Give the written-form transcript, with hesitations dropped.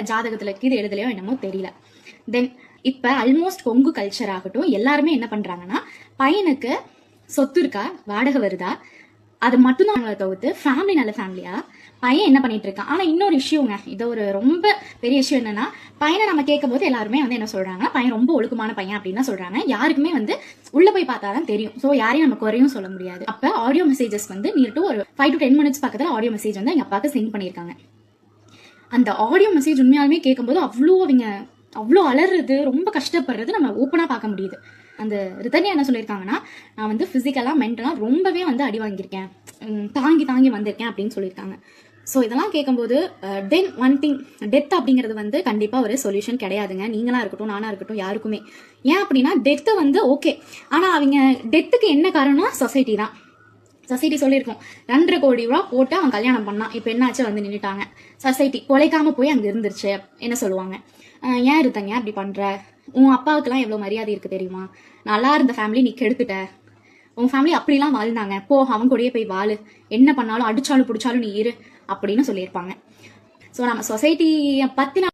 ஜாதகத்துல இது எழுதலையோ என்னமோ தெரியல. தென் இப்ப ஆல்மோஸ்ட் கொங்கு கல்ச்சர் ஆகட்டும் எல்லாருமே என்ன பண்றாங்கன்னா, பையனுக்கு சொத்து இருக்கா, வாடகை வருதா, அது மட்டும்தான் தவிர்த்து ஃபேமிலி நல்ல ஃபேமிலியா பையன் என்ன பண்ணிட்டு இருக்கான். ஆனா இன்னொரு இஷ்யூங்க, இது ஒரு ரொம்ப பெரிய இஷ்யூ என்னன்னா, பையனை நம்ம கேட்கும் போது எல்லாருமே என்ன சொல்றாங்கன்னா, பையன் ரொம்ப ஒழுக்கமான பையன் அப்படின்னு சொல்றாங்க. யாருக்குமே உள்ள போய் பார்த்தாதான் தெரியும். ஸோ யாரையும் நம்ம குறையும் சொல்ல முடியாது. அப்ப ஆடியோ மெசேஜஸ் நியர் டு ஒரு 5 to 10 minutes பக்கத்துல ஆடியோ மெசேஜ் எங்க அப்பாவுக்கு சென்ட் பண்ணியிருக்காங்க. அந்த ஆடியோ மெசேஜ் உண்மையாலுமே கேட்கும்போது அவ்வளோ அலறது, ரொம்ப கஷ்டப்படுறது நம்ம ஓப்பனா பார்க்க முடியுது. அந்த ரிதன்யா என்ன சொல்லியிருக்காங்கன்னா, நான் பிசிக்கலா மென்டலா ரொம்பவே அடி வாங்கியிருக்கேன், தாங்கி வந்திருக்கேன் அப்படின்னு சொல்லியிருக்காங்க. ஸோ இதெல்லாம் கேட்கும்போது தென் ஒன் திங், டெத் அப்படிங்கிறது கண்டிப்பா ஒரு சொல்யூஷன் கிடையாதுங்க. நீங்களா இருக்கட்டும், நானா இருக்கட்டும், யாருக்குமே. ஏன் அப்படின்னா டெத்து ஓகே, ஆனா அவங்க டெத்துக்கு என்ன காரணம்? சொசைட்டி தான். சொசைட்டி சொல்லியிருக்கோம் 2.5 கோடி ரூபா போட்டு அவன் கல்யாணம் பண்ணான், இப்போ என்னாச்சு நின்றுட்டாங்க. சொசைட்டி கொலைக்காம போய் அங்கே இருந்துருச்சு. என்ன சொல்லுவாங்க, ஏன் இருந்தங்க அப்படி பண்ற, உன் அப்பாவுக்குலாம் எவ்வளோ மரியாதை இருக்கு தெரியுமா, நல்லா இருந்த ஃபேமிலி நீ கெடுத்துட்ட, உன் ஃபேமிலி அப்படிலாம் வாழ்ந்தாங்க, போ அவன் கூடயே போய் வாழு, என்ன பண்ணாலும் அடிச்சாலும் பிடிச்சாலும் நீ இரு அப்படின்னு சொல்லியிருப்பாங்க. ஸோ நம்ம சொசைட்டியை பற்றின